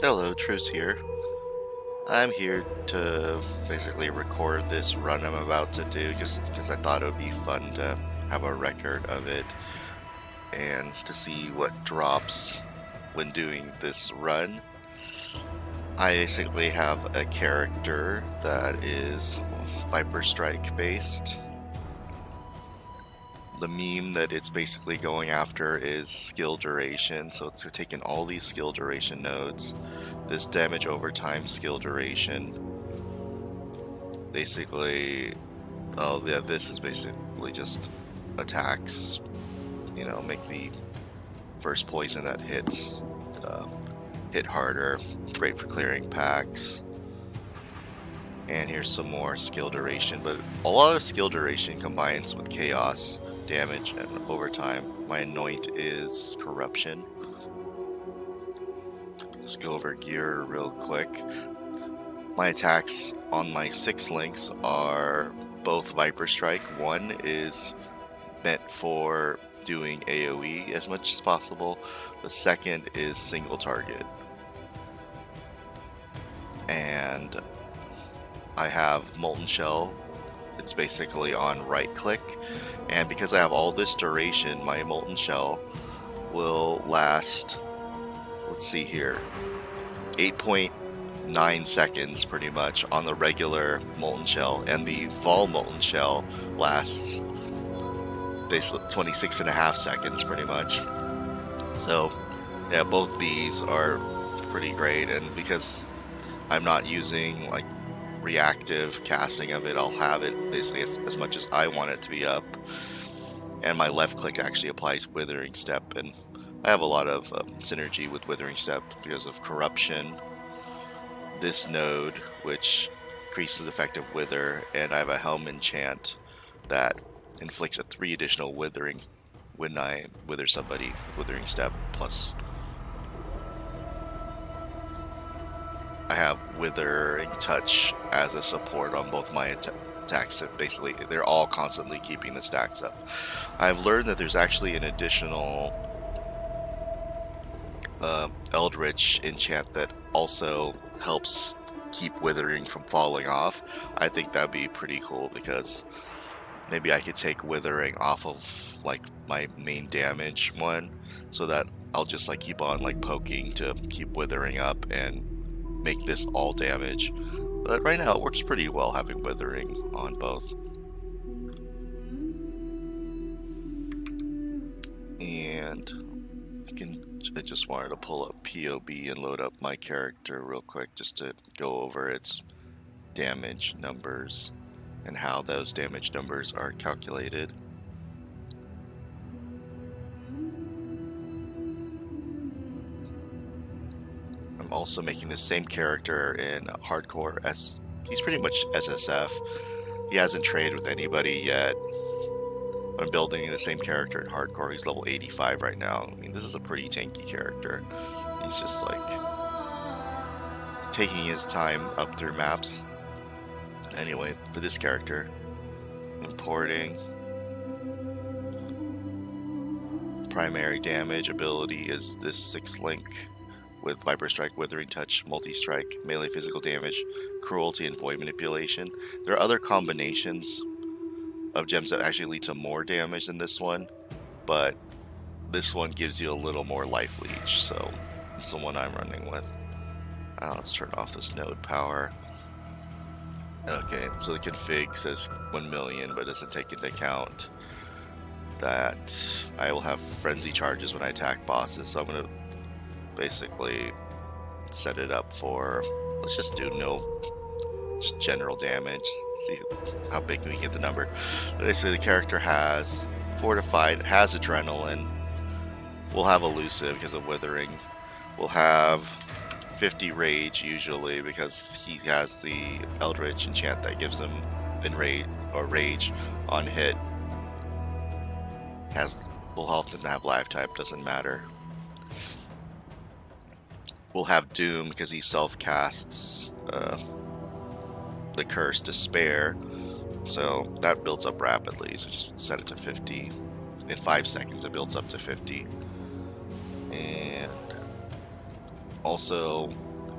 Hello, Truce here. I'm here to basically record this run I'm about to do just because I thought it would be fun to have a record of it and to see what drops when doing this run. I basically have a character that is Viperstrike based. The meme that it's basically going after is skill duration, so it's taking all these skill duration nodes, this damage over time skill duration. Basically, oh yeah, this is basically just attacks, you know, make the first poison that hits hit harder, great for clearing packs. And here's some more skill duration, but a lot of skill duration combines with chaos damage and overtime. My anoint is corruption. Let's go over gear real quick. My attacks on my 6 links are both Viperstrike. One is meant for doing AoE as much as possible. The second is single target. And I have Molten Shell. It's basically on right click, and because I have all this duration, my Molten Shell will last, let's see here, 8.9 seconds pretty much on the regular Molten Shell, and the Vol Molten Shell lasts basically 26.5 seconds pretty much. So yeah, both these are pretty great, and because I'm not using like reactive casting of it, I'll have it basically as much as I want it to be up. And my left click actually applies Withering Step, and I have a lot of synergy with Withering Step because of Corruption, this node which increases effective Wither, and I have a Helm enchant that inflicts a 3 additional Withering when I wither somebody with Withering Step, plus I have Withering Touch as a support on both my attacks. Basically, they're all constantly keeping the stacks up. I've learned that there's actually an additional eldritch enchant that also helps keep Withering from falling off. I think that'd be pretty cool because maybe I could take Withering off of like my main damage one, so that I'll just like keep on like poking to keep Withering up and make this all damage. But right now it works pretty well having Withering on both. And I just wanted to pull up POB and load up my character real quick just to go over its damage numbers and how those damage numbers are calculated. I'm also making the same character in hardcore. He's pretty much SSF. He hasn't traded with anybody yet. I'm building the same character in hardcore. He's level 85 right now. I mean, this is a pretty tanky character. He's just like taking his time up through maps. Anyway, for this character, importing. Primary damage ability is this 6 link with Viperstrike, Withering Touch, Multi-Strike, melee physical damage, cruelty, and void manipulation. There are other combinations of gems that actually lead to more damage than this one, but this one gives you a little more life leech, so it's the one I'm running with. Let's turn off this node power. Okay, so the config says 1 million, but doesn't take into account that I will have frenzy charges when I attack bosses, so I'm going to basically set it up for, let's just do just general damage, see how big we can get the number. Basically the character has Fortified, has Adrenaline, we'll have Elusive because of Withering, we'll have 50 Rage usually because he has the Eldritch enchant that gives him Rage on hit. We'll often have Life type, doesn't matter. We'll have Doom because he self-casts the Curse Despair, so that builds up rapidly, so just set it to 50. In 5 seconds it builds up to 50. And also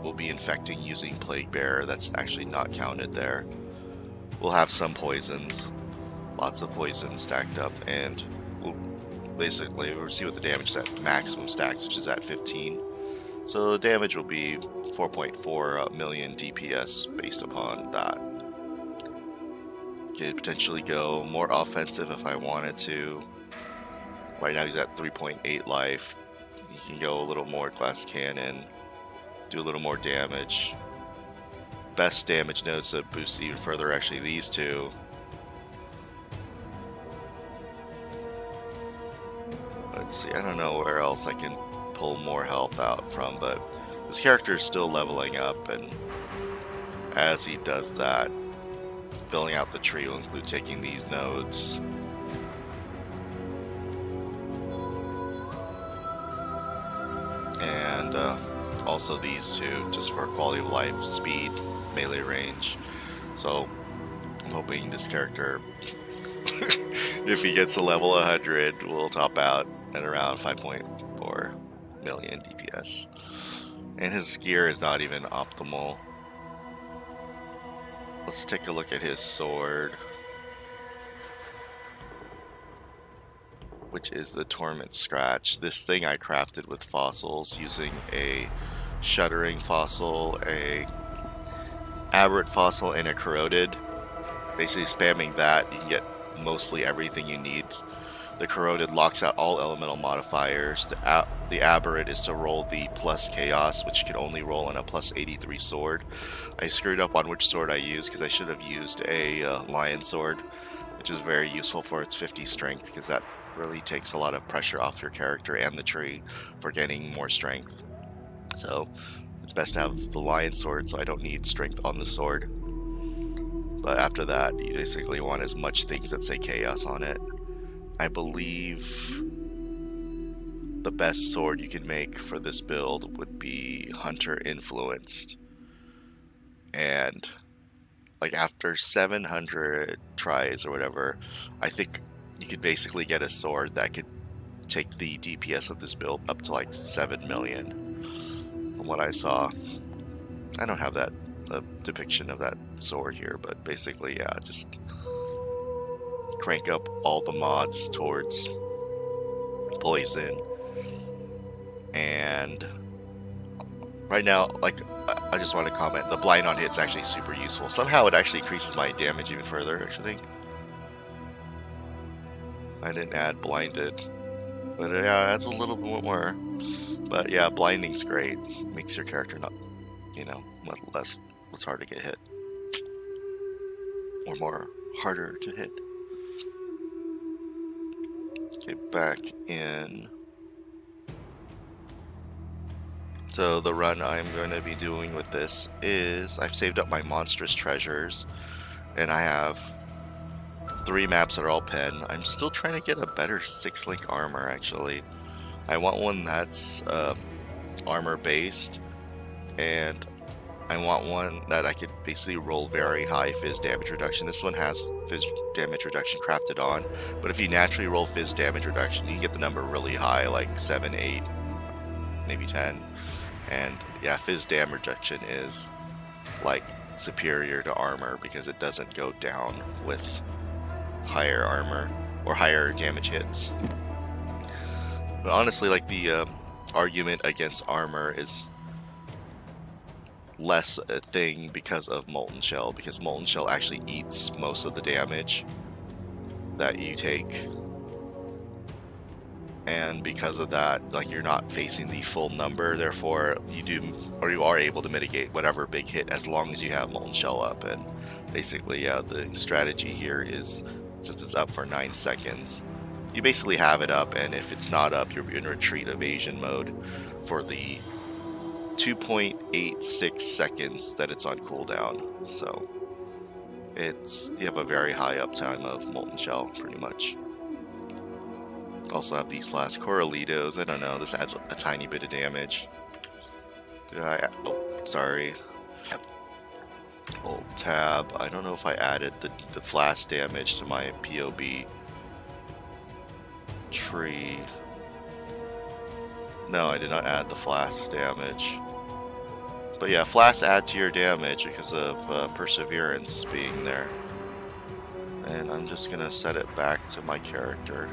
will be infecting using Plague Bearer. That's actually not counted there. We'll have some poisons, lots of poisons stacked up, and we'll see what the damage is at maximum stacks, which is at 15. So the damage will be 4.4 million DPS based upon that. Could potentially go more offensive if I wanted to. Right now he's at 3.8 life. You can go a little more glass cannon, do a little more damage. Best damage nodes that boost even further, actually these two. Let's see, I don't know where else I can pull more health out from, but this character is still leveling up, and as he does that, filling out the tree will include taking these nodes. And also these two, just for quality of life, speed, melee range. So I'm hoping this character, if he gets to level 100, will top out at around 5.4 million DPS. And his gear is not even optimal. Let's take a look at his sword, which is the Torment Scratch. This thing I crafted with fossils using a Shuddering fossil, a Aberrant fossil, and a Corroded. Basically spamming that, you can get mostly everything you need. The Corroded locks out all elemental modifiers. The Aberrant is to roll the plus Chaos, which you can only roll on a plus 83 sword. I screwed up on which sword I used because I should have used a Lion Sword, which is very useful for its 50 strength, because that really takes a lot of pressure off your character and the tree for getting more strength. So it's best to have the Lion Sword so I don't need strength on the sword. But after that, you basically want as much things that say Chaos on it. I believe the best sword you can make for this build would be Hunter Influenced. And like after 700 tries or whatever, I think you could basically get a sword that could take the DPS of this build up to like 7 million from what I saw. I don't have that depiction of that sword here, but basically, yeah, just crank up all the mods towards poison. And right now, like, I just want to comment, the blind on hit's actually super useful. Somehow it actually increases my damage even further, actually. I didn't add blinded, but yeah, adds a little bit more. But yeah, blinding's great. Makes your character not, you know, less hard to get hit, or more harder to hit. Get back in. So the run I'm going to be doing with this is I've saved up my monstrous treasures, and I have 3 maps that are all pen. I'm still trying to get a better 6-link armor, actually. I want one that's armor based, and I want one that I could basically roll very high fizz damage reduction. This one has fizz damage reduction crafted on, but if you naturally roll fizz damage reduction, you can get the number really high, like 7, 8, maybe 10. And yeah, fizz damage reduction is like superior to armor because it doesn't go down with higher armor or higher damage hits. But honestly, like, the argument against armor is less a thing because of Molten Shell, because Molten Shell actually eats most of the damage that you take, and because of that, like, you're not facing the full number, therefore you are able to mitigate whatever big hit as long as you have Molten Shell up. And basically, yeah, the strategy here is, since it's up for 9 seconds, you basically have it up, and if it's not up, you're in retreat evasion mode for the 2.86 seconds that it's on cooldown. So you have a very high uptime of Molten Shell, pretty much. Also have these last Coralitos. I don't know, this adds a tiny bit of damage. Oh, sorry. Alt tab. I don't know if I added the flash damage to my POB tree. No, I did not add the flash damage. But yeah, flasks add to your damage because of perseverance being there. And I'm just gonna set it back to my character.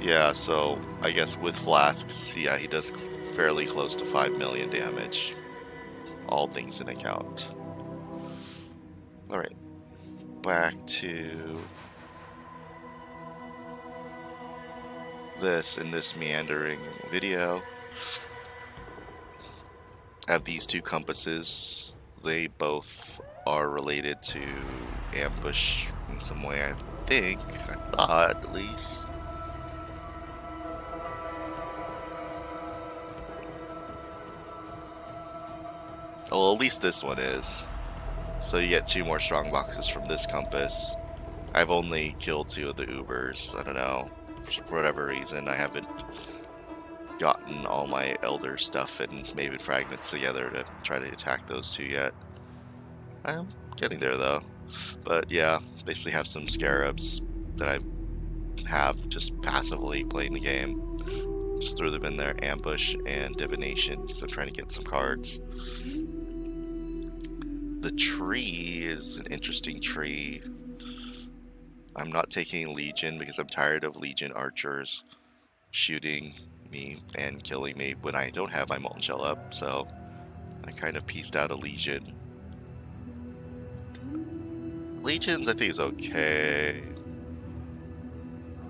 Yeah, so I guess with flasks, yeah, he does fairly close to 5 million damage. All things in account. Alright, back to this in this meandering video. I have these two compasses. They both are related to ambush in some way, I think. I thought, at least. Well, at least this one is. So you get 2 more strong boxes from this compass. I've only killed 2 of the Ubers. I don't know. For whatever reason, I haven't gotten all my Elder stuff and Maven fragments together to try to attack those 2 yet. I'm getting there though. But yeah, basically have some Scarabs that I have just passively playing the game. Just throw them in there, ambush and divination, because I'm trying to get some cards. The tree is an interesting tree. I'm not taking Legion because I'm tired of Legion archers shooting me and killing me when I don't have my Molten Shell up, so I kind of pieced out a Legion. Legions I think is okay.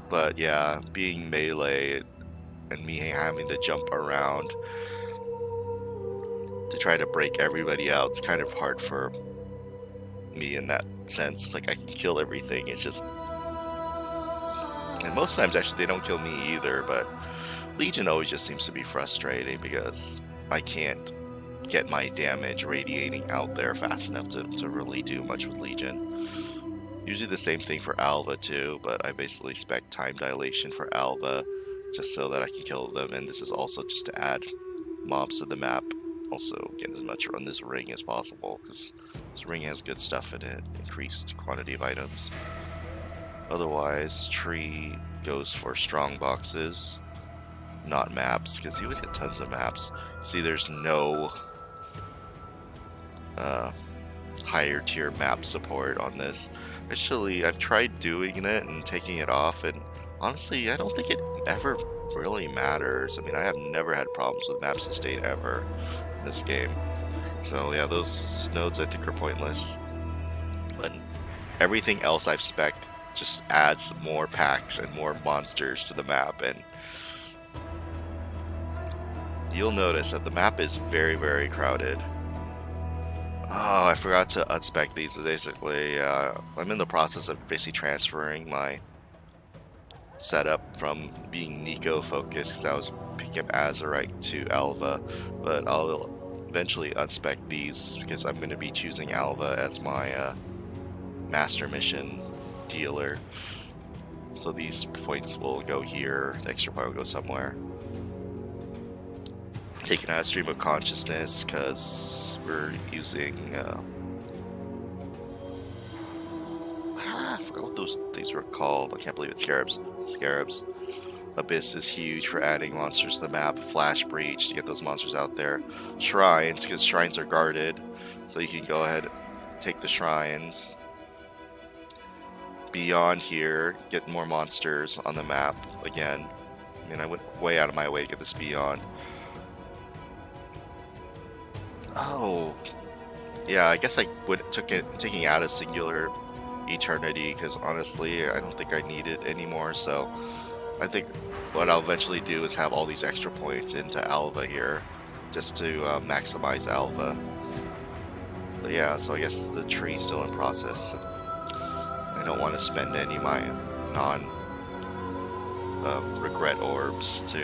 But yeah, being melee and me having to jump around to try to break everybody out, it's kind of hard for me in that sense. It's like I can kill everything, it's just... And most times actually they don't kill me either, but Legion always just seems to be frustrating because I can't get my damage radiating out there fast enough to really do much with Legion. Usually the same thing for Alva too, but I basically spec time dilation for Alva just so that I can kill them, and this is also just to add mobs to the map. Also get as much on this ring as possible, because this ring has good stuff in it, increased quantity of items. Otherwise, tree goes for strong boxes, not maps, because you always get tons of maps. See, there's no higher tier map support on this. Actually, I've tried doing it and taking it off, and honestly, I don't think it ever really matters. I mean, I have never had problems with map sustain ever in this game. So yeah, those nodes I think are pointless. But everything else I've spec'd just adds more packs and more monsters to the map, and you'll notice that the map is very, very crowded. Oh, I forgot to unspec these. Basically, I'm in the process of basically transferring my setup from being Nico focused, because I was picking up Azurite, to Alva, but I'll eventually unspec these because I'm going to be choosing Alva as my master mission dealer. So these points will go here, the extra point will go somewhere. Taking out a stream of consciousness because we're using I forgot what those things were called. I can't believe it's Scarabs. Abyss is huge for adding monsters to the map. Flash Breach to get those monsters out there. Shrines, because shrines are guarded, so you can go ahead and take the shrines. Beyond here, get more monsters on the map again. I mean, I went way out of my way to get this beyond. Oh, yeah, I guess I taking out a singular eternity, because honestly I don't think I need it anymore. So I think what I'll eventually do is have all these extra points into Alva here just to maximize Alva. But yeah, so I guess the tree's still in process. I don't want to spend any of my non-regret orbs to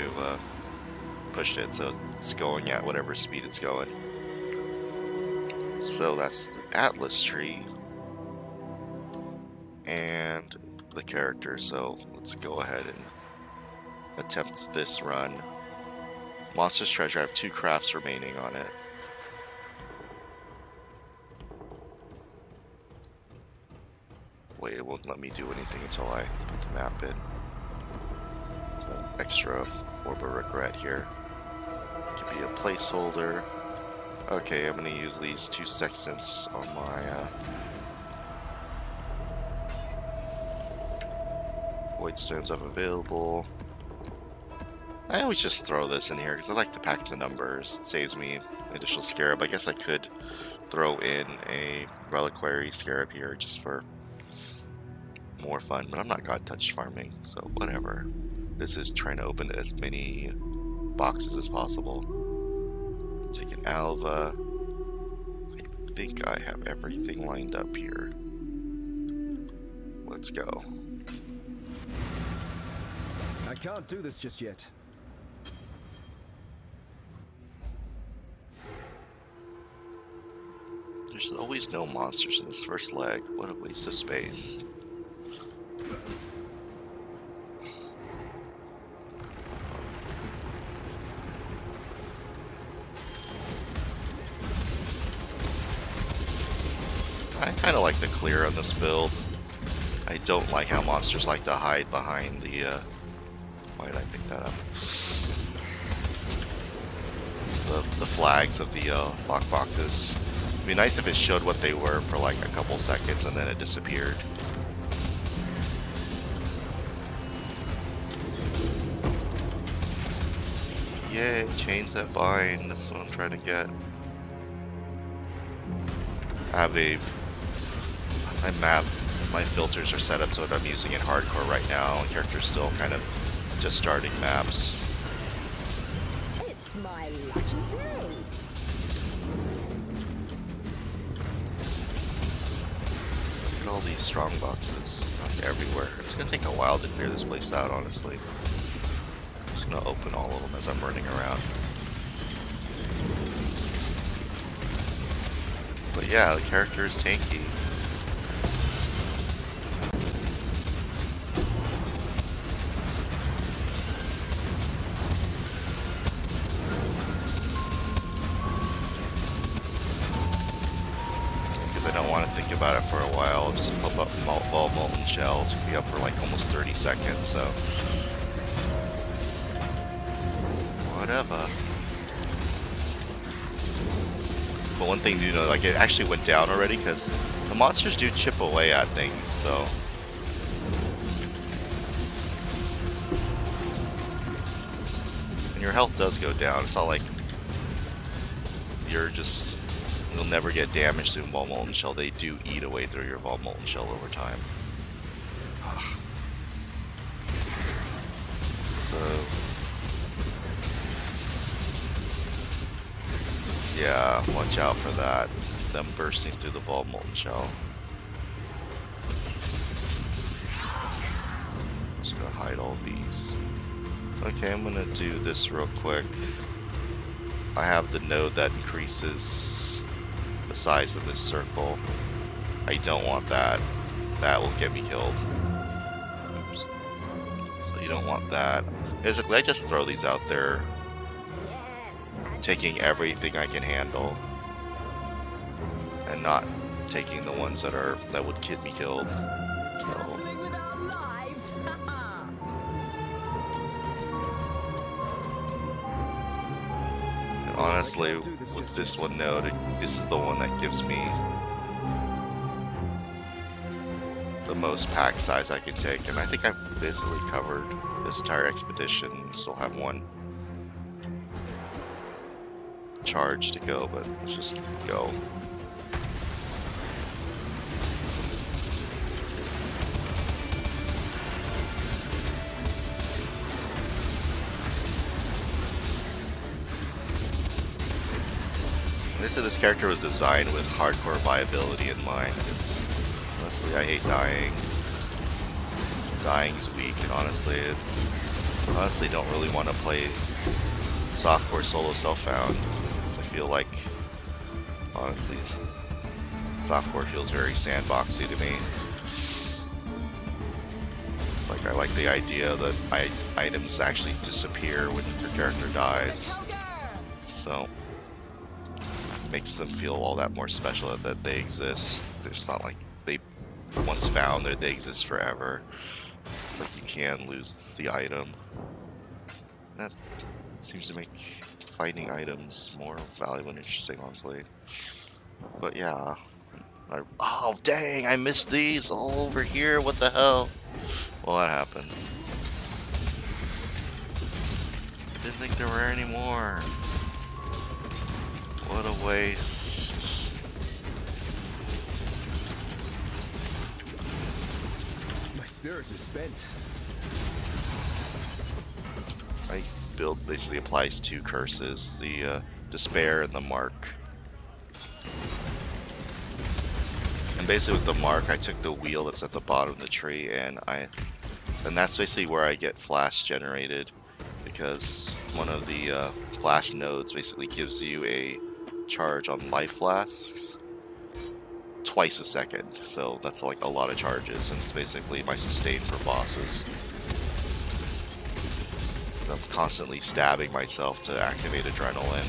push it, so it's going at whatever speed it's going. So that's the Atlas tree and the character, so let's go ahead and attempt this run. Monster's Treasure, I have 2 crafts remaining on it. Wait, it won't let me do anything until I put the map in. Extra orb of regret here. Could be a placeholder. Okay, I'm gonna use these 2 sextants on my void stones if available. I always just throw this in here because I like to pack the numbers. It saves me additional scarab. I guess I could throw in a reliquary scarab here just for more fun, but I'm not god touch farming, so whatever. This is trying to open as many boxes as possible. Take an alva. I think I have everything lined up here. Let's go. I can't do this just yet. There's always no monsters in this first leg. What a waste of space. I kind of like the clear on this build. I don't like how monsters like to hide behind the, why did I pick that up? The flags of the lockboxes. It'd be nice if it showed what they were for like a couple seconds and then it disappeared. Yay, chains that bind, that's what I'm trying to get. I have my filters are set up so that I'm using in hardcore right now. Character's still kind of just starting maps. It's my lucky day. Look at all these strong boxes everywhere. It's gonna take a while to clear this place out, honestly. I'm just gonna open all of them as I'm running around. But yeah, the character is tanky. Because I don't want to think about it for a while. I'll just pop up ball molten shell. It's gonna be up for like almost 30 seconds, so whatever. But one thing to know, like, it actually went down already because the monsters do chip away at things, so. And your health does go down. It's not like you'll never get damaged through Ball Molten Shell. They do eat away through your Ball Molten Shell over time. So. Yeah, watch out for that. Them bursting through the ball molten shell. Just gonna hide all these. Okay, I'm gonna do this real quick. I have the node that increases the size of this circle. I don't want that. That will get me killed. Oops. So you don't want that. Basically, I just throw these out there, taking everything I can handle and not taking the ones that would get me killed. So. And honestly, with this one node, this is the one that gives me the most pack size I can take, and I think I've basically covered this entire expedition. Still have one charge to go, but let's just go. This character was designed with hardcore viability in mind, because honestly I hate dying. Dying's weak, and honestly don't really want to play softcore solo self-found. I feel like, honestly, softcore feels very sandboxy to me. Like, I like the idea that items actually disappear when your character dies. So, it makes them feel all that more special that they exist. It's not like they once found, they exist forever. It's like you can lose the item. That seems to make finding items more valuable and interesting, honestly. But yeah. Oh, dang, I missed these all over here. What the hell? Well, that happens. I didn't think there were any more. What a waste. My spirit is spent. My build basically applies two curses, the despair and the mark. And basically with the mark, I took the wheel that's at the bottom of the tree, and that's basically where I get flash generated, because one of the flash nodes basically gives you a charge on life flasks twice a second. So that's like a lot of charges, and it's basically my sustain for bosses. I'm constantly stabbing myself to activate adrenaline,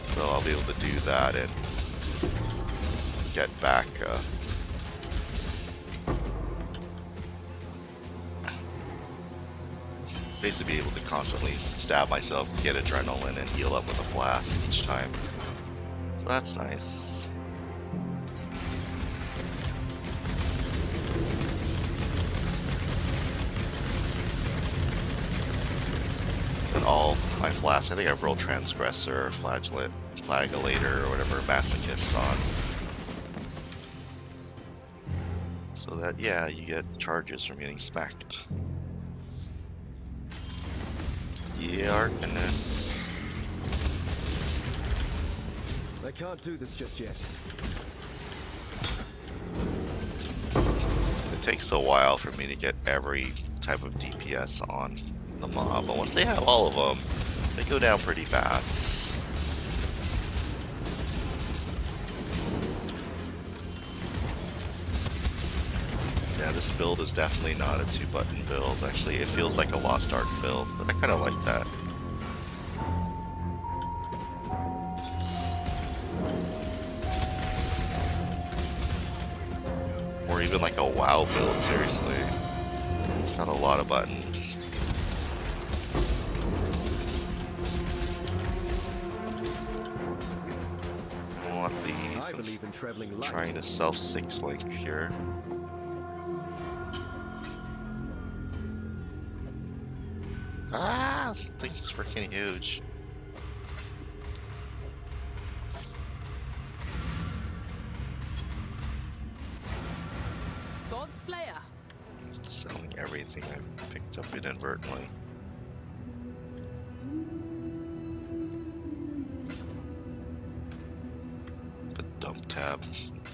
so I'll be able to do that and get back basically be able to constantly stab myself, get adrenaline, and heal up with a flask each time. So that's nice. And all my flasks, I think I've rolled Transgressor, Flagellator, or whatever, Masochist on. So that, yeah, you get charges from getting smacked. Yeah, Arcanist. I can't do this just yet. It takes a while for me to get every type of DPS on the mob, but once they have all of them, they go down pretty fast. Yeah, this build is definitely not a 2-button build. Actually, it feels like a Lost Ark build, but I kind of like that. Or even like a WoW build, seriously. It's not a lot of buttons. I want these. I believe in traveling I'm light. trying to self-6 link here. Ah, this thing's freaking huge. God Slayer. Selling everything I picked up inadvertently. The dump tab.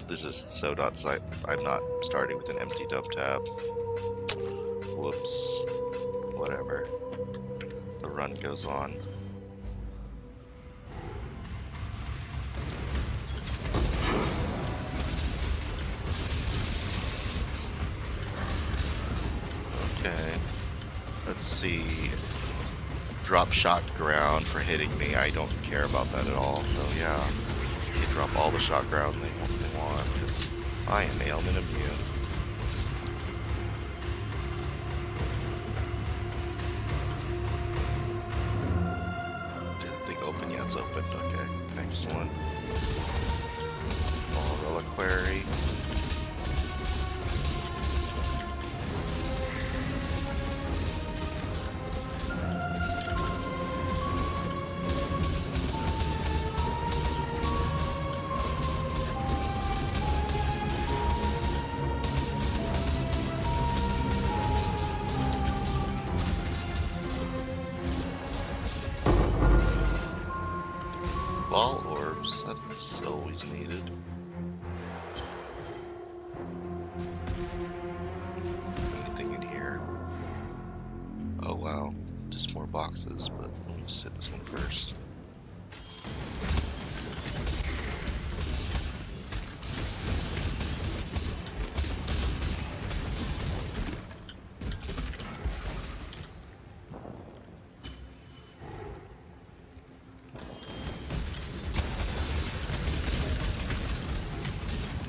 This is so not site. I'm not starting with an empty dump tab. Whoops. Whatever. The run goes on. Okay. Let's see. Drop shot ground for hitting me. I don't care about that at all. So yeah, you drop all the shot ground they want, because I am ailment immune. Is the thing open? Yeah, it's opened. Okay. Next one. Small reliquary. Ball orbs, that's always needed. Anything in here? Oh wow, just more boxes, but let me just hit this one first.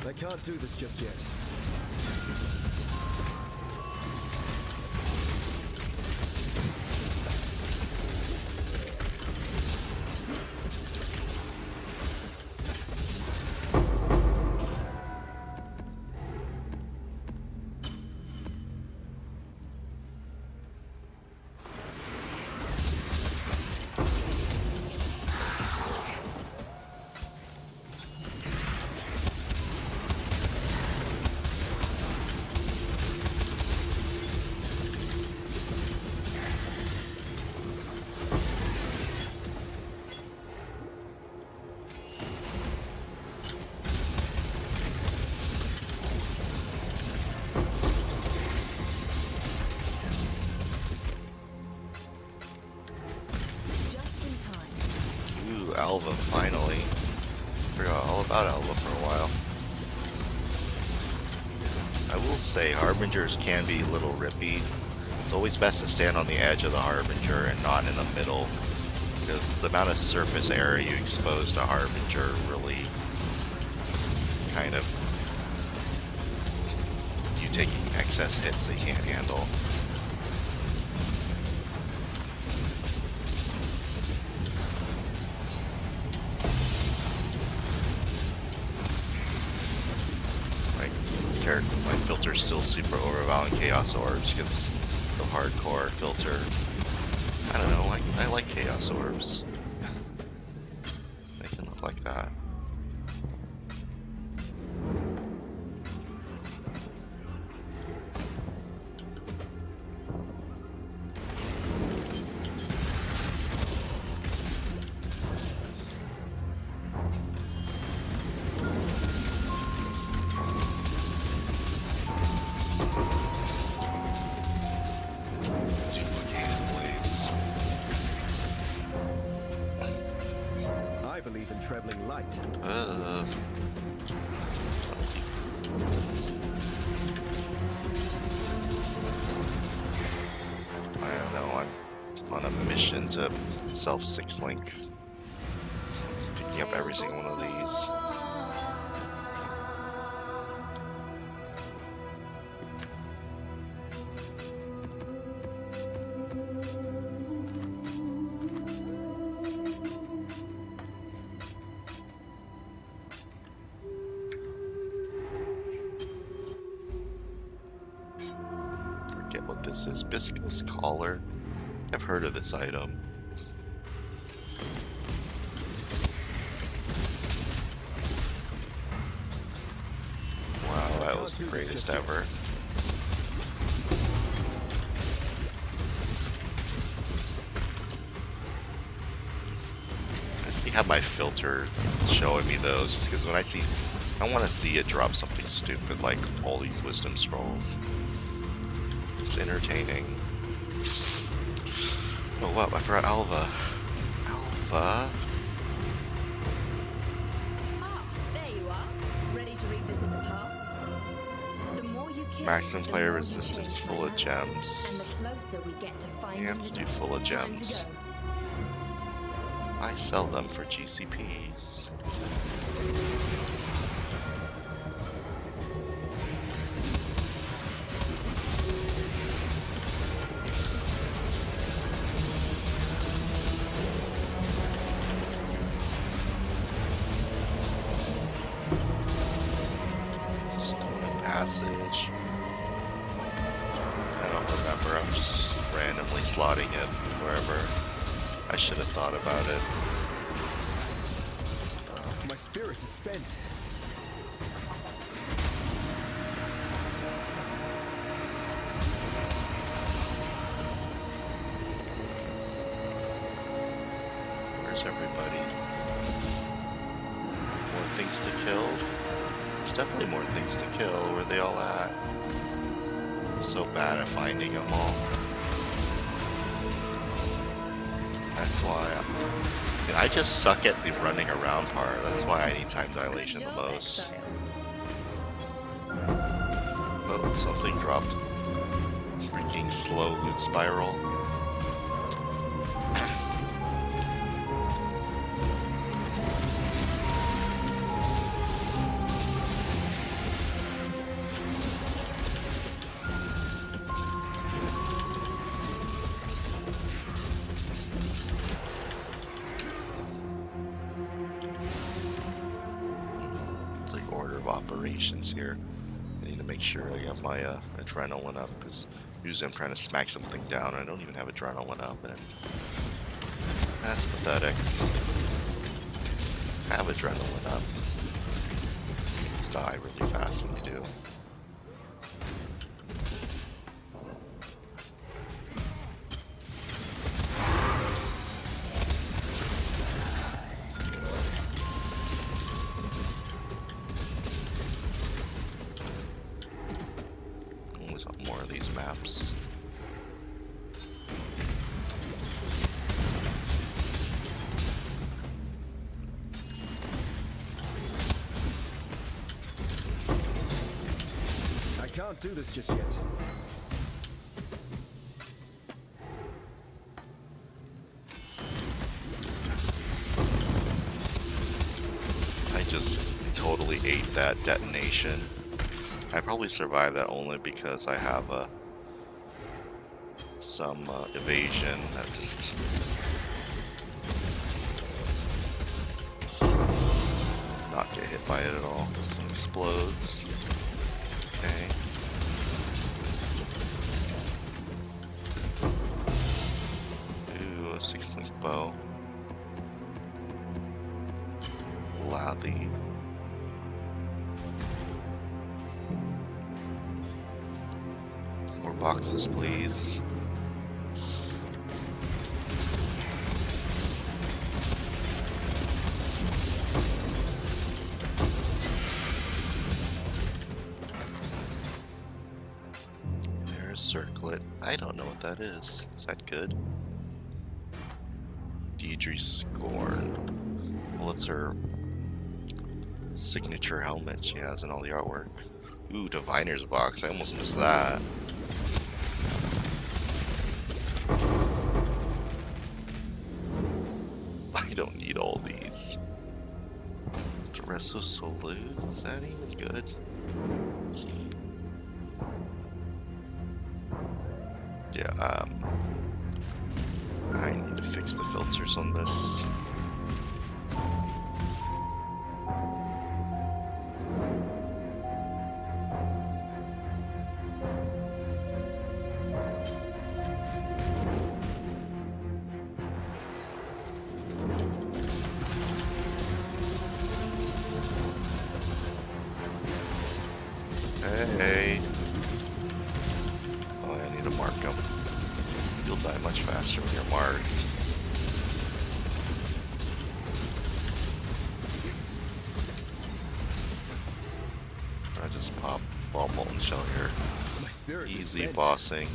I can't do this just yet. Alva, finally. Forgot all about Alva for a while. I will say, Harbingers can be a little rippy. It's always best to stand on the edge of the Harbinger and not in the middle, because the amount of surface area you expose to Harbinger really kind of... you taking excess hits they can't handle. My filter's still super overwhelming Chaos Orbs because the hardcore filter. I don't know, I like Chaos Orbs. They can look like that. Traveling light. I don't know, I'm on a mission to self-6 link. Picking up every single one of these. What this is, Bisco's Collar. I've heard of this item. Wow, that was the greatest ever. I see how my filter is showing me those, just because when I want to see it drop something stupid like all these wisdom scrolls. It's entertaining. Oh, what? I forgot Alva. Alva. Ah, there you are. Ready to revisit the past? The more you kill, Maximum the player more you resistance change full my of map. gems. And the closer we get to finding Yeah, let's the do door. full of Time to gems. go. I sell them for GCPs. Passage. I don't remember. I'm just randomly slotting it wherever. I should have thought about it. My spirit is spent. Where's everybody? More things to kill? There's definitely more things to kill. Where are they all at? I'm so bad at finding them all. That's why I just suck at the running around part. That's why I need time dilation the most. Oh, something dropped. Freaking slow loot spiral. combinations here. I need to make sure I got my adrenaline up, because usually I'm trying to smack something down and I don't even have adrenaline up, and that's pathetic. Have adrenaline up. Things die really fast when you do. More of these maps. I can't do this just yet. I just totally ate that detonation. I probably survived that only because I have some evasion that just not get hit by it at all. This one explodes. Okay. Ooh, a 6-link bow. Lathy. More boxes, please. There's Circlet. I don't know what that is. Is that good? Deidre Scorn. Well, it's her signature helmet she has in all the artwork. Ooh, Diviner's box. I almost missed that. I don't need all these. Resto Salute? Is that even good? Yeah, I need to fix the filters on this. Hey. Oh, I need to mark them. You'll die much faster when you're marked. I just pop ball molten shell here. My spirit is Easy spent. bossing.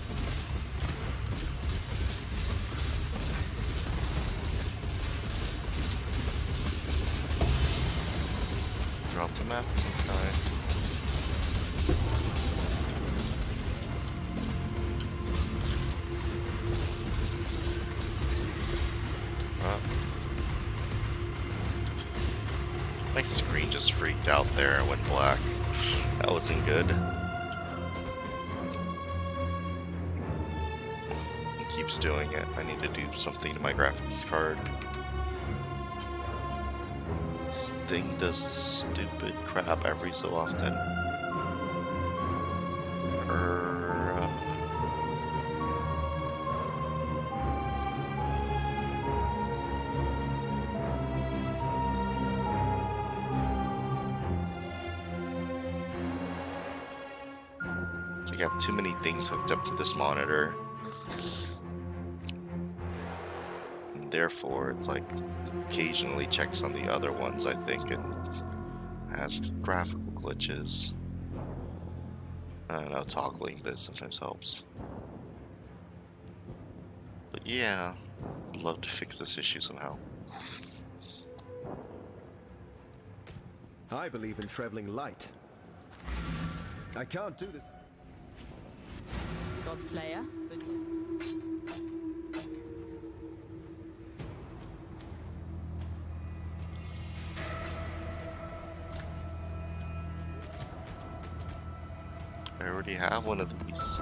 Drop the map. Okay. My screen just freaked out there and went black. That wasn't good. It keeps doing it. I need to do something to my graphics card. This thing does stupid crap every so often. I have too many things hooked up to this monitor. And therefore, it's like occasionally checks on the other ones, I think, and has graphical glitches. I don't know, toggling this sometimes helps. But yeah, I'd love to fix this issue somehow. I believe in traveling light. I can't do this. Godslayer. I already have one of these.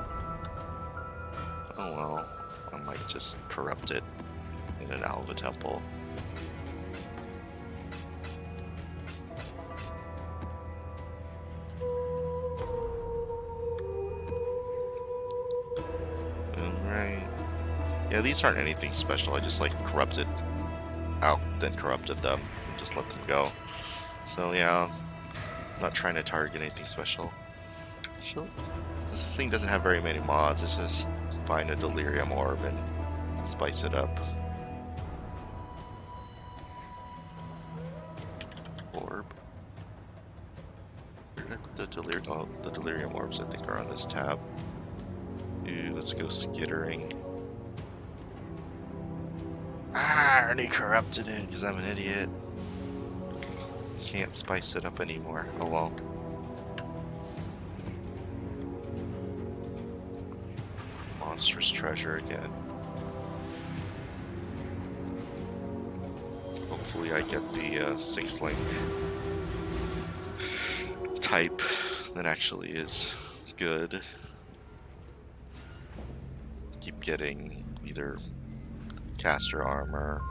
Oh well, I might just corrupt it in an Alva temple. Yeah, these aren't anything special. I just like corrupted out, then corrupted them, and just let them go. So yeah, not trying to target anything special. So, this thing doesn't have very many mods. It's just find a delirium orb and spice it up. Orb. Where did I put the delirium? Oh, the delirium orbs I think are on this tab. Ooh, let's go skittering. Ah, I already corrupted it because I'm an idiot. Can't spice it up anymore. Oh well. Monstrous treasure again. Hopefully I get the 6-link type that actually is good. Keep getting either caster armor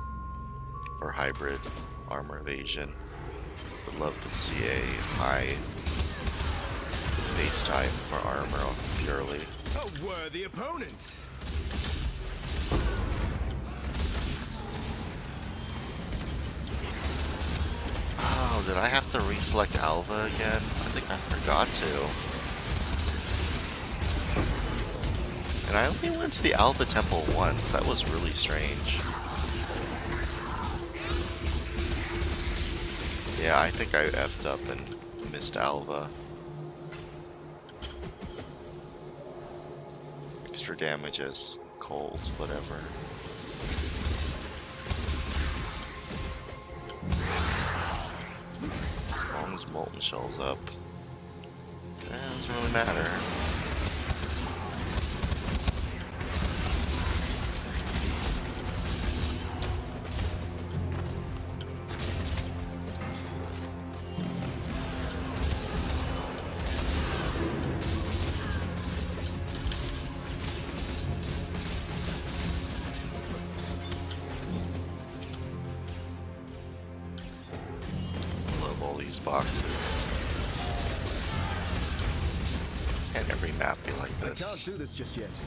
or hybrid armor evasion. Would love to see a high base type for armor purely. A worthy opponent. Oh, did I have to reselect Alva again? I think I forgot to. And I only went to the Alva Temple once. That was really strange. Yeah, I think I effed up and missed Alva. Extra damage as cold, whatever. As long as Molten Shell's up, it doesn't really matter. Boxes. Can't every map be like this? I can't do this just yet.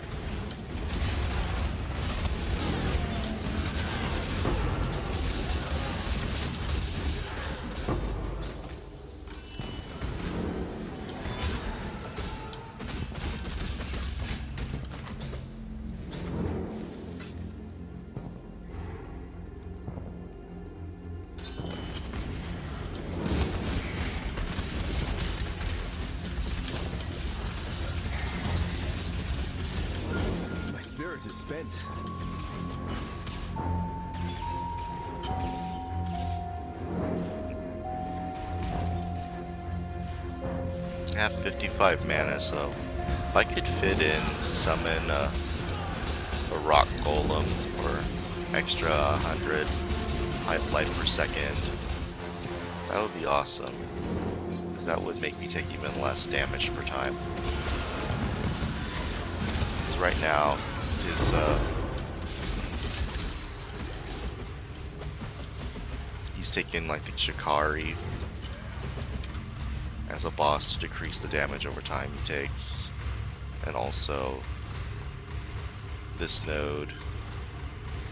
Spirit is spent. I have 55 mana, so if I could fit in summon a rock golem for extra 100 life per second, that would be awesome. Because that would make me take even less damage per time. Because right now, he's taking like the Shikari as a boss to decrease the damage over time he takes, and also this node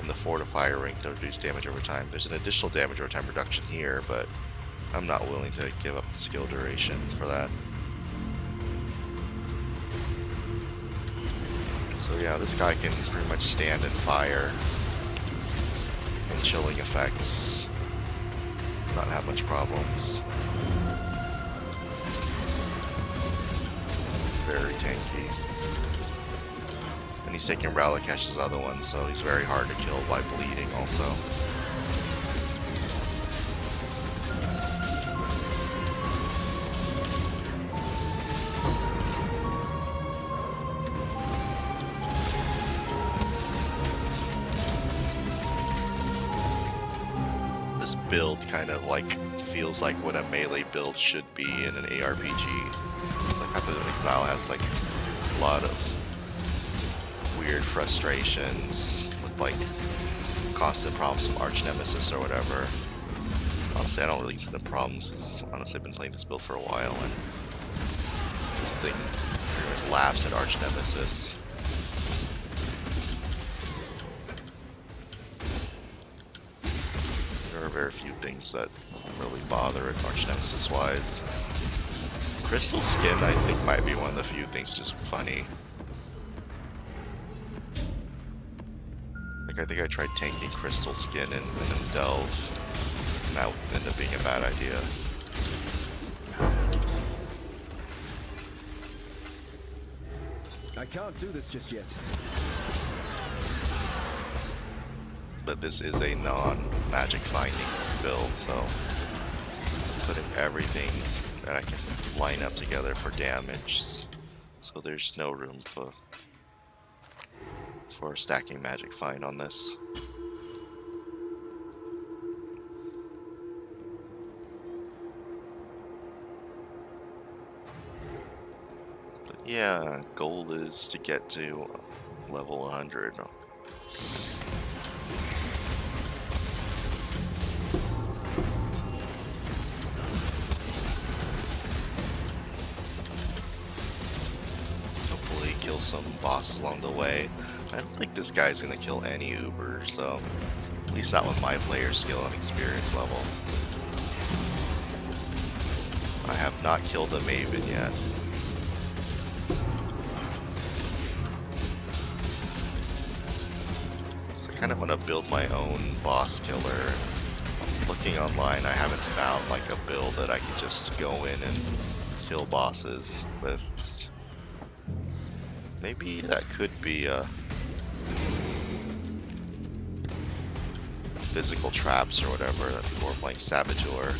and the fortifier ring to reduce damage over time. There's an additional damage over time reduction here, but I'm not willing to give up skill duration for that. So yeah, this guy can pretty much stand and fire and chilling effects, not have much problems. It's very tanky. And he's taking Ralakash's other one, so he's very hard to kill by bleeding also. Build kind of like feels like what a melee build should be in an ARPG. It's like Path of Exile has like a lot of weird frustrations with like constant problems from Arch Nemesis or whatever. Honestly, I don't really see the problems because honestly I've been playing this build for a while and this thing pretty much laughs at Arch Nemesis. very few things that really bother it Arch Nemesis wise. Crystal Skin I think might be one of the few things just funny. Like I think I tried tanking Crystal Skin and then Delve, and that ended up being a bad idea. I can't do this just yet. But this is a non-magic finding build, so putting everything that I can line up together for damage. So there's no room for stacking magic find on this. But yeah, goal is to get to level 100. Some bosses along the way. I don't think this guy's gonna kill any Ubers, so at least not with my player skill and experience level. I have not killed a Maven yet. So I kind of want to build my own boss killer. Looking online, I haven't found like a build that I can just go in and kill bosses with. Maybe that could be physical traps or whatever that people are playing Saboteur.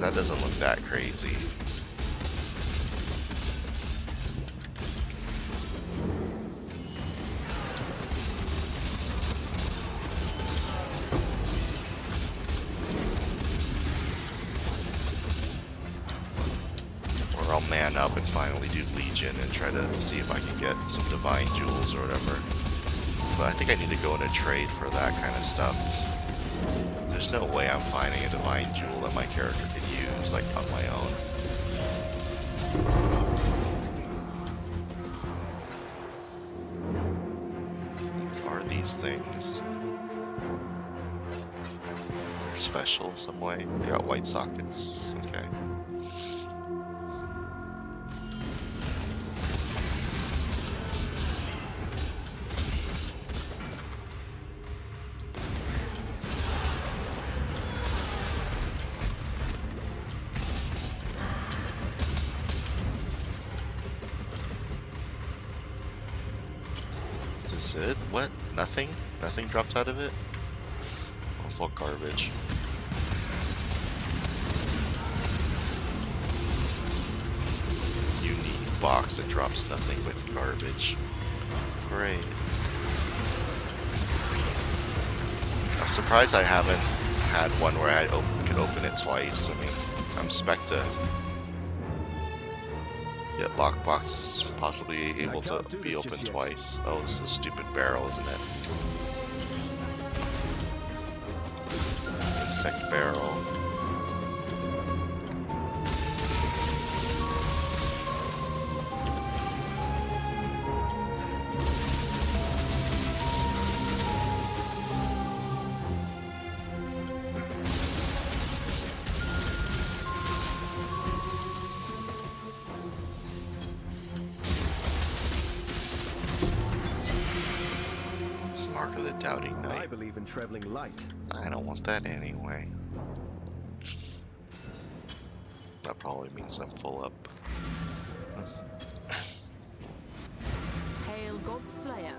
That doesn't look that crazy. Or I'll man up and finally do Legion and try to see if I can get some Divine Jewels or whatever. But I think I need to go in a trade for that kind of stuff. There's no way I'm finding a Divine Jewel that my character could use, like, on my own. What are these things? They're special in some way. They got white sockets. Okay. Is it? What? Nothing? Nothing dropped out of it? Oh, it's all garbage. Unique box that drops nothing but garbage. Great. I'm surprised I haven't had one where I could open it twice. I mean, I'm expect to get lockboxes possibly able to be opened twice. Oh, this is a stupid barrel, isn't it? Insect barrel. Mark of the Doubting Knight. I believe in traveling light. I don't want that anyway. That probably means I'm full up. Hail God Slayer.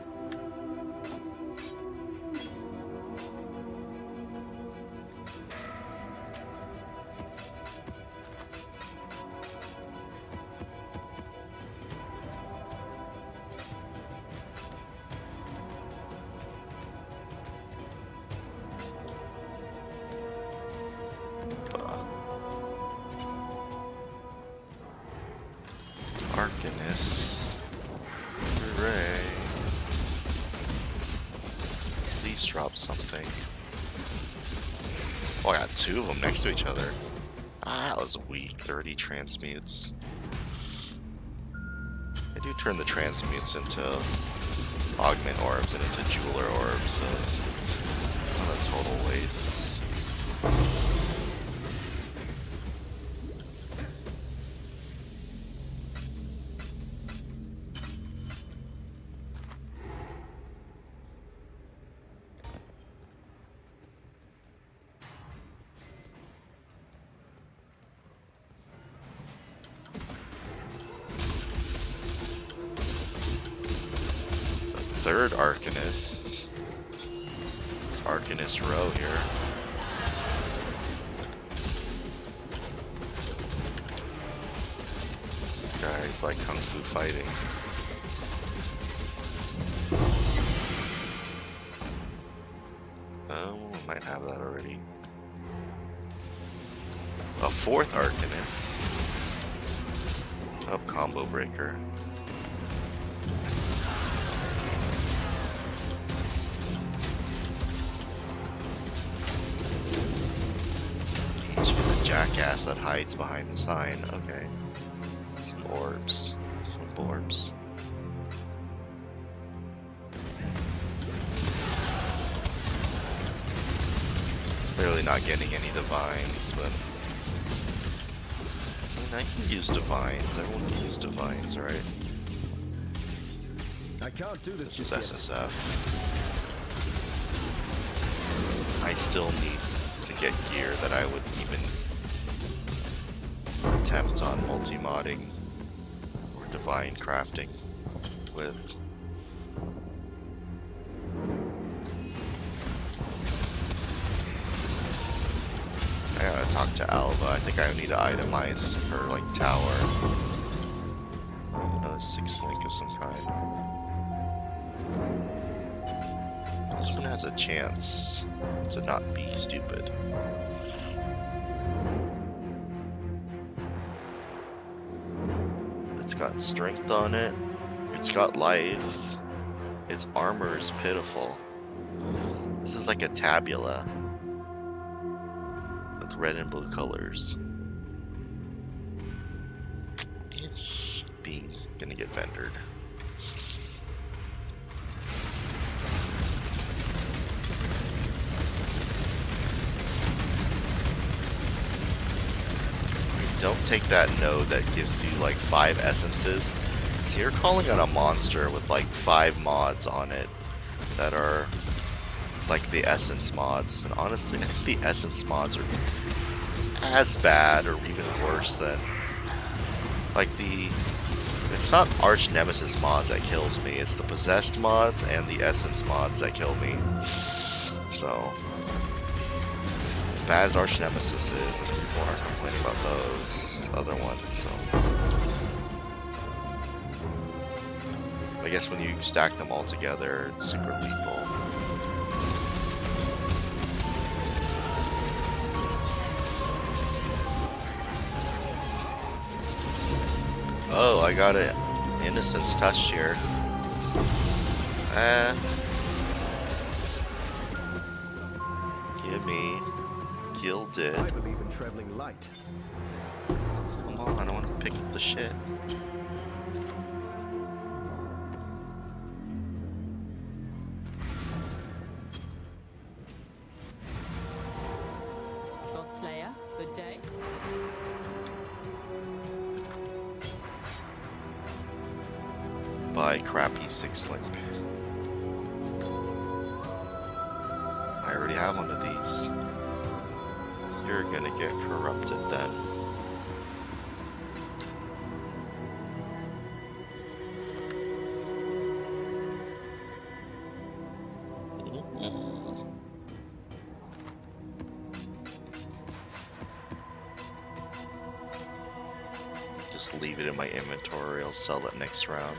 Arcanist. Hooray. Please drop something. Oh, I got two of them next to each other. Ah, that was weak. 30 transmutes. I do turn the transmutes into augment orbs and into jeweler orbs, so What a total waste. Third Arcanist. It's Arcanist row here. This guy's like kung fu fighting. Oh, we might have that already. A fourth Arcanist. Oh, combo breaker. Jackass that hides behind the sign. Okay. Some orbs. Some orbs. Clearly not getting any divines, but I mean, I can use divines. Everyone can use divines, right? I can't do this This just is yet. SSF. I still need to get gear that I would even attempt on multi-modding or divine crafting with. I gotta talk to Alva. I think I need to itemize her like tower. Another 6 link of some kind. This one has a chance to not be stupid. It's got strength on it. It's got life. Its armor is pitiful. This is like a tabula with red and blue colors. It's gonna get vendored. Don't take that node that gives you like 5 essences. So you're calling on a monster with like 5 mods on it that are like the essence mods. And honestly, I think the essence mods are as bad or even worse than like the... It's not Arch Nemesis mods that kills me. It's the possessed mods and the essence mods that kill me. So... as bad as Arch Nemesis is, people aren't complaining about those other ones, so... I guess when you stack them all together, it's super lethal. Oh, I got an Innocence Touch here. Give me. Gilded. I believe in traveling light. Come on, I don't want to pick up the shit. Godslayer, good day. Buy crappy 6 link. I already have one of these. You're gonna get corrupted then. Just leave it in my inventory, I'll sell it next round.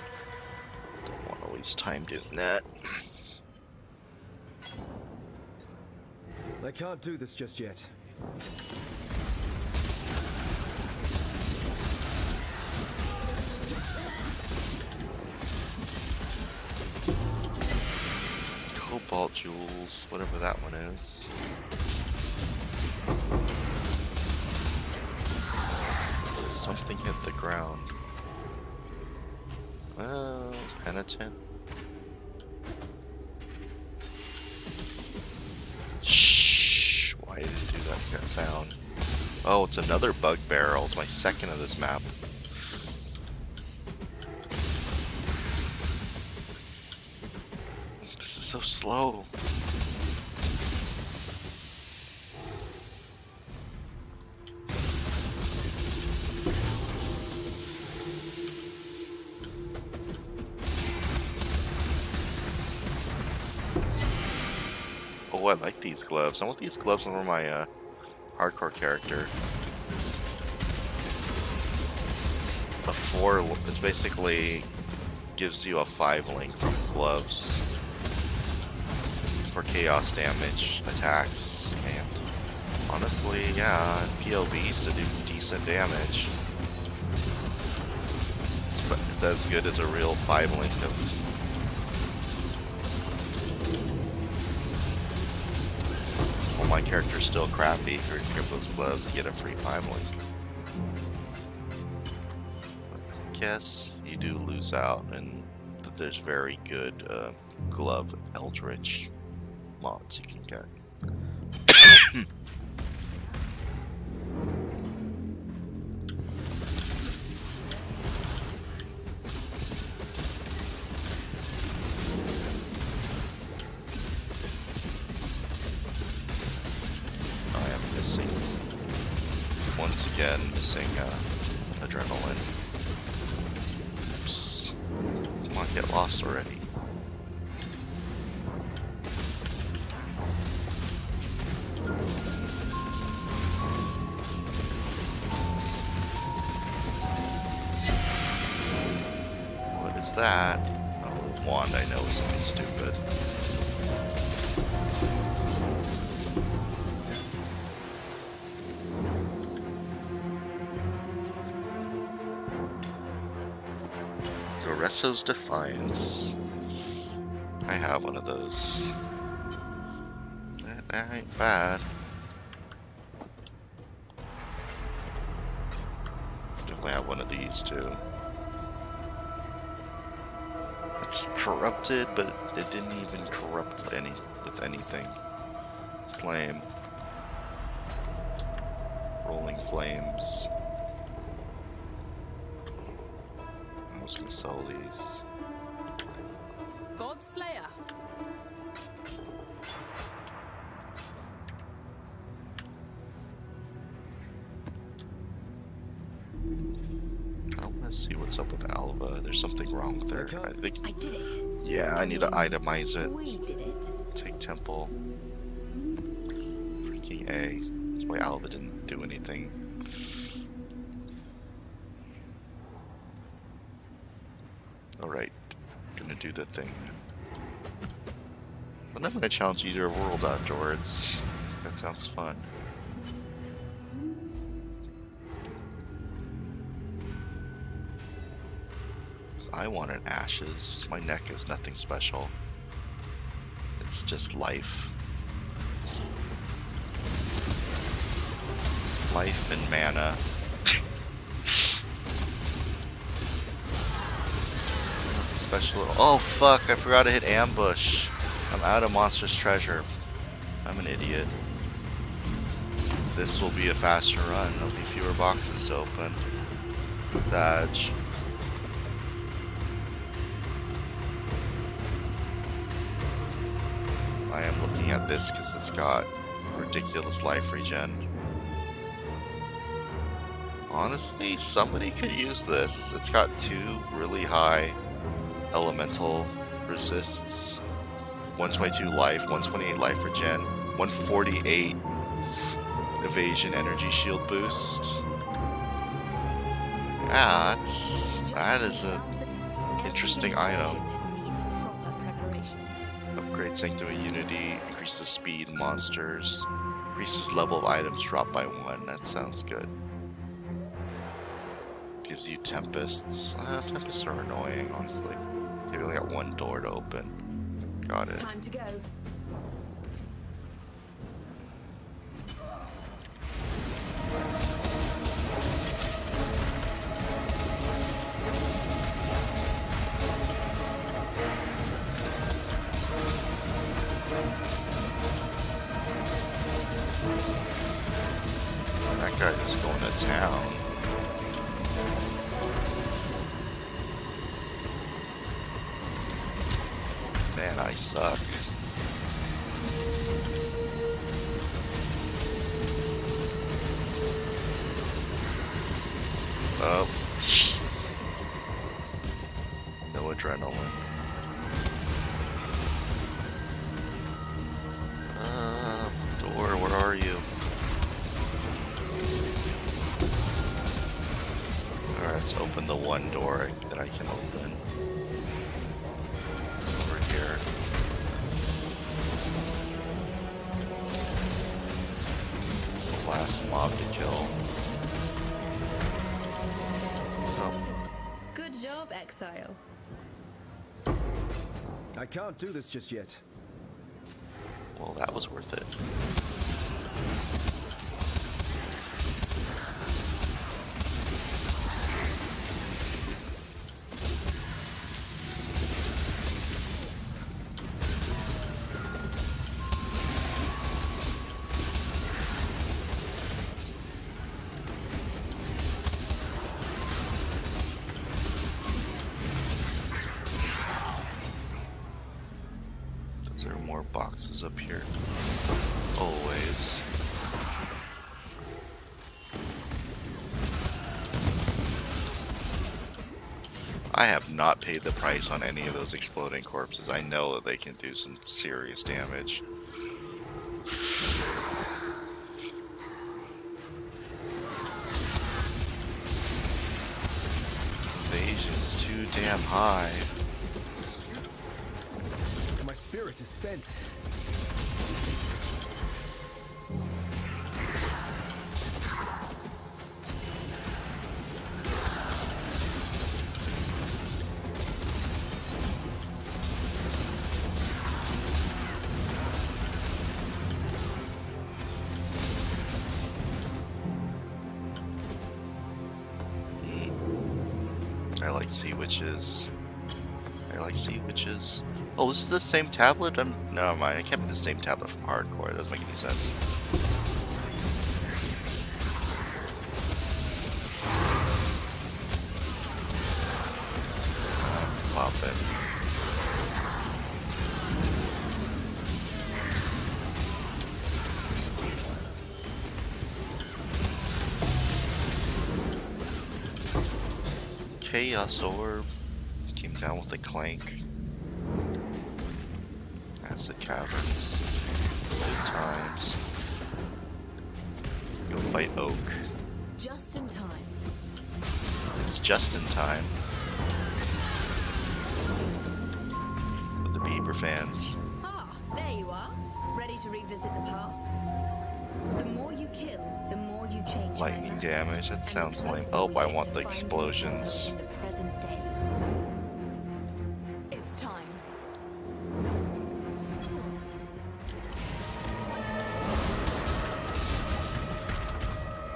Don't want to waste time doing that. I can't do this just yet. Cobalt jewels, whatever that one is. Something hit the ground. Oh, penitent. Why did it do that sound? Oh, it's another bug barrel. It's my second of this map. This is so slow. Oh, I like these gloves. I want these gloves for my hardcore character. It's a 4. It's basically gives you a 5 link from gloves for chaos damage attacks, and honestly, yeah, POBs to do decent damage. It's as good as a real 5 link of. My character's still crappy. If you equip those gloves, you get a free 5 link. I guess you do lose out, and there's very good glove eldritch mods you can get. Once again, missing adrenaline. Oops. Come on, get lost already. What is that? Oh, the wand I know is something stupid. Resto's Defiance. I have one of those. That ain't bad. Definitely have one of these too. It's corrupted, but it didn't even corrupt with anything. Flame. Rolling flames. I'm just gonna sell these. God Slayer. I want to see what's up with Alva. There's something wrong with her. I think. I did it. Yeah, I need to itemize it. We did it. Take Temple. Freaking A. That's why Alva didn't do anything. Alright, gonna do the thing. But I'm gonna challenge you to a world afterwards. That sounds fun. So I want an Ashes. My neck is nothing special. It's just life. Life and mana. Special. Oh fuck, I forgot to hit ambush. I'm out of monstrous treasure. I'm an idiot. This will be a faster run. There'll be fewer boxes to open. Sag. I am looking at this because it's got ridiculous life regen. Honestly, somebody could use this. It's got 2 really high elemental resists, 122 life, 128 life regen, 148 evasion energy shield boost. Yeah, that is an interesting item. Upgrade Sanctum of Unity, increases speed monsters, increases level of items dropped by 1. That sounds good. Gives you Tempests. Tempests are annoying, honestly. They only got 1 door to open. Got it. Time to go. Man, I suck. Oh. No adrenaline. Door, where are you? Alright, let's open the one door that I can open. Over here. The last mob to kill. Oh. Good job, Exile. I can't do this just yet. Well, that was worth it. There are more boxes up here. Always. I have not paid the price on any of those exploding corpses. I know that they can do some serious damage. Invasion's too damn high. My spirit is spent. I like sea witches. I like sea witches. Oh, this is the same tablet? Never mind. It can't be the same tablet from Hardcore. It doesn't make any sense. Pop it. Chaos Orb came down with a clank. Acid Caverns. Good times. Go fight Oak. Just in time. It's just in time. For the Bieber fans. Ah, there you are. Ready to revisit the past? The more you kill, the more you change. Lightning Mena. damage, that And the sounds lame. closer Oh, we I get want to the finding explosions. in the present day. It's time.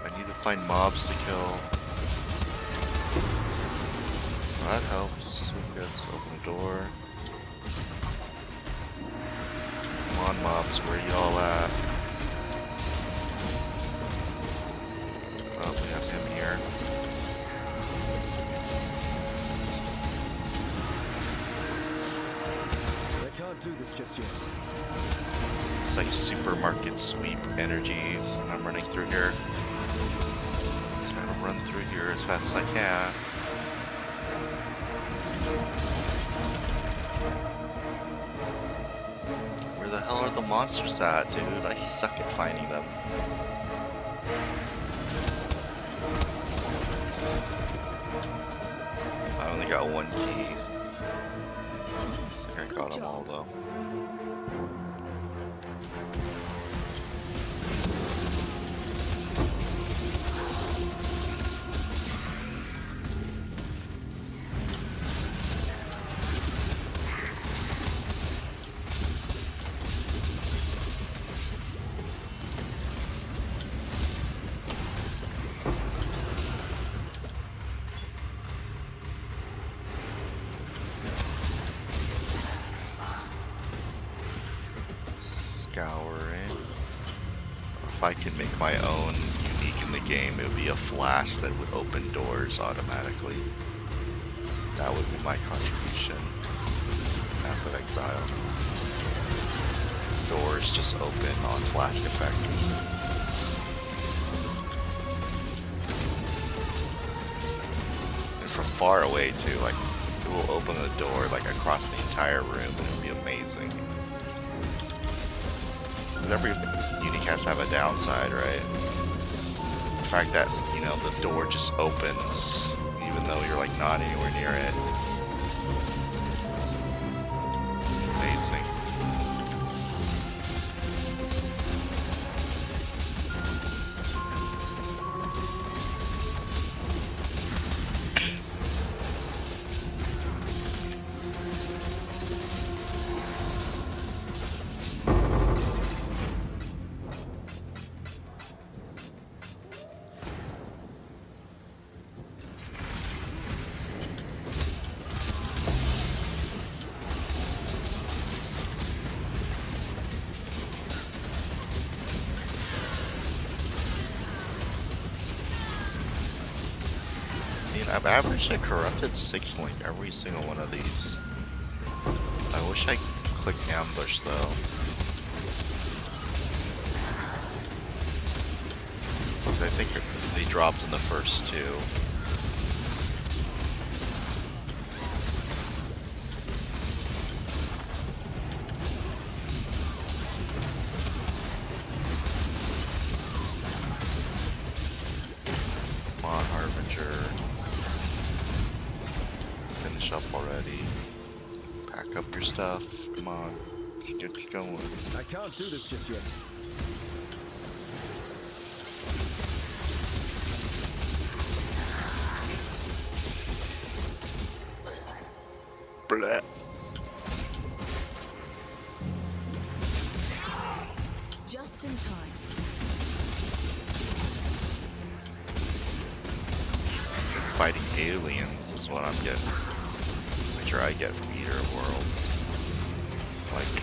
I need to find mobs to kill. That helps. So we got to open the door. Come on, mobs, where y'all at? Oh, we have him here. I can't do this just yet. It's like supermarket sweep energy when I'm running through here. Trying to run through here as fast as I can. Where the hell are the monsters at, dude? I suck at finding them. I only got one key. I think I got them all though. Scouring. If I can make my own unique in the game, it would be a flask that would open doors automatically. That would be my contribution. Path of Exile. Doors just open on flash effect. And from far away too, like it will open the door like across the entire room and it'll be amazing. But every unique has to have a downside, right? The fact that, you know, the door just opens even though you're like not anywhere near it. Amazing. I've averaged a corrupted 6 link every single one of these. I wish I clicked ambush though. I think they dropped in the first two. Come on, Harbinger. Finish up already. Pack up your stuff. Come on. Let's get going. I can't do this just yet. Blah. Just in time. Fighting aliens is what I'm getting. Make sure I get from Eater of Worlds. Like,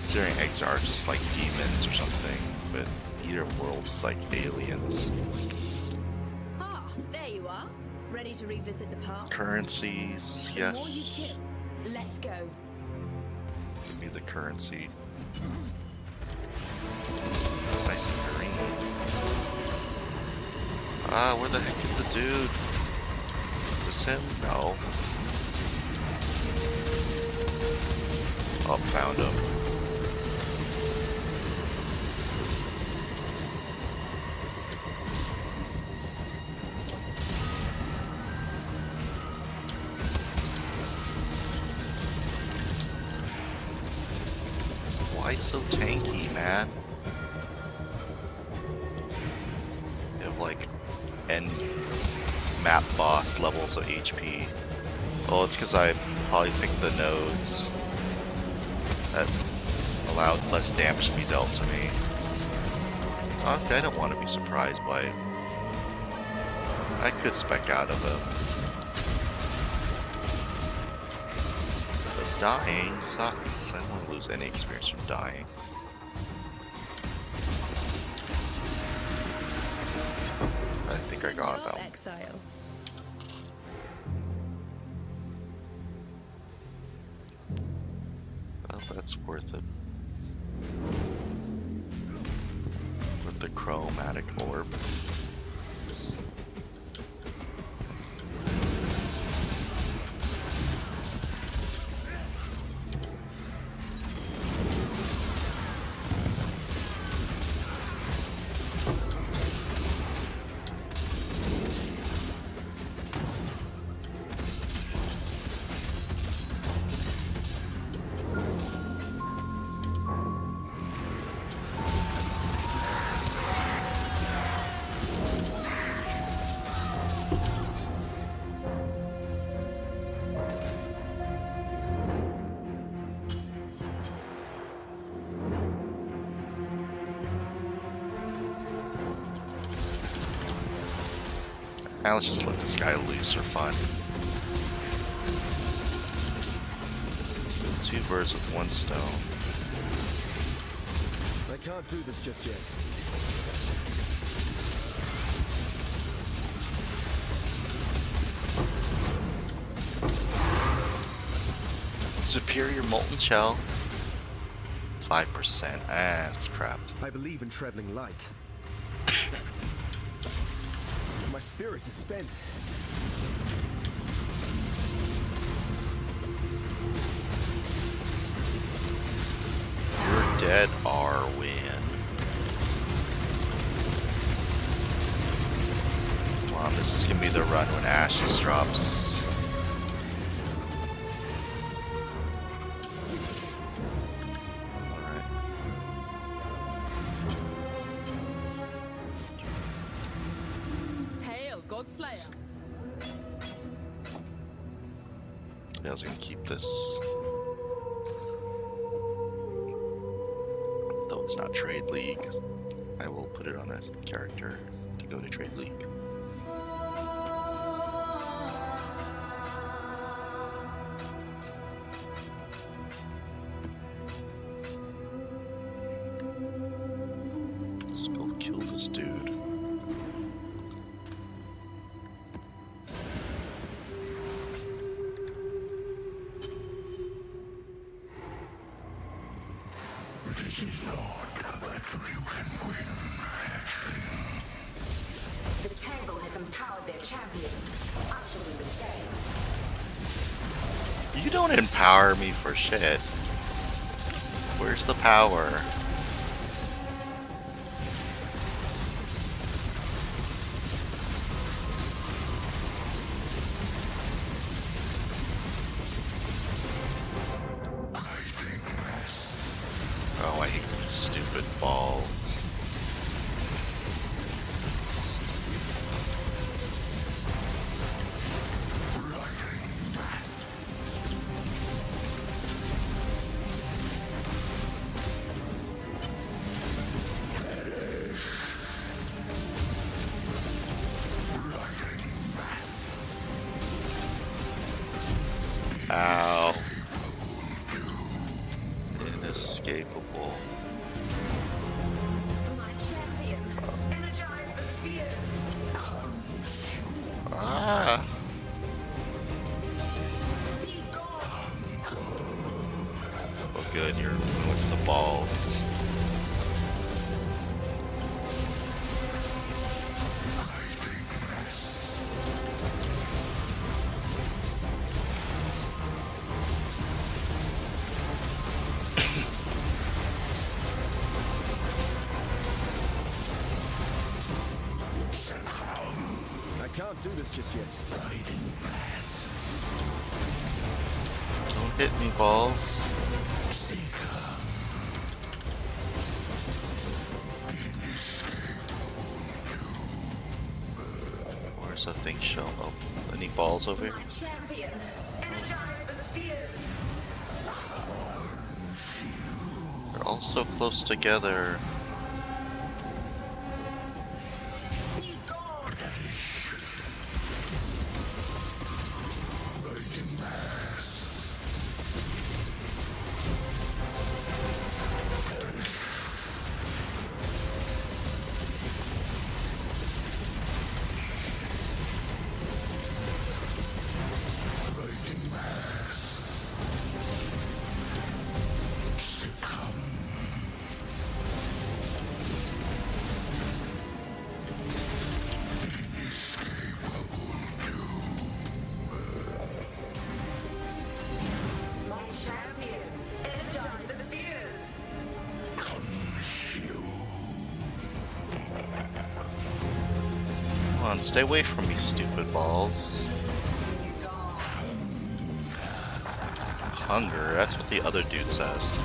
Syrian eggs are just like demons or something, but Eater of Worlds is like aliens. Ah, there you are. Ready to revisit the past? Currencies, The more you yes. kill, let's go. Give me the currency. It's nice and green. Ah, where the heck is the dude? Is this him? No. Oh, found him. Why so tanky, man? You have like end map boss levels of HP. Oh, it's because I probably picked the nodes that allowed less damage to be dealt to me. Honestly, I don't want to be surprised by it. I could spec out of him. But dying sucks. I don't want to lose any experience from dying. I think I got Job, him. Exile. Well, that's worth it. With the chromatic orb. Now let's just let this guy loose for fun. Two birds with one stone. I can't do this just yet. Superior molten shell. 5%. Ah, that's crap. I believe in traveling light. My spirit is spent. You're dead, Arwen. Come on, this is gonna be the run when Ashes drops. Slayer. Yeah, I was gonna keep this. Though it's not Trade League, I will put it on a character to go to Trade League. Let's go kill this dude. The Tangle has empowered their champion. I shall do the same. You don't empower me for shit. Where's the power? Oh, I hate these stupid balls. Ow. Inescapable. My champion, energize the spheres. Ah. Be gone. Oh good, you're with the balls. Can't do this just yet. Don't hit me, balls. Where's the thing show? Oh, any balls over here? My champion, energize the spheres. They're all so close together. Be gone. Come on, stay away from me, stupid balls. Hunger, that's what the other dude says.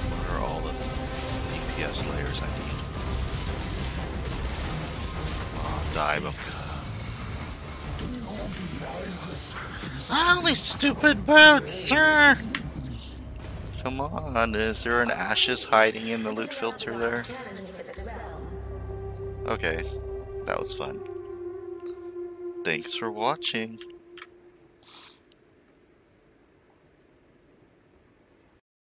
What are all the DPS layers I need? Oh, die before. Only stupid boots, sir! Come on, is there an Ashes hiding in the loot filter there? Okay, that was fun. Thanks for watching.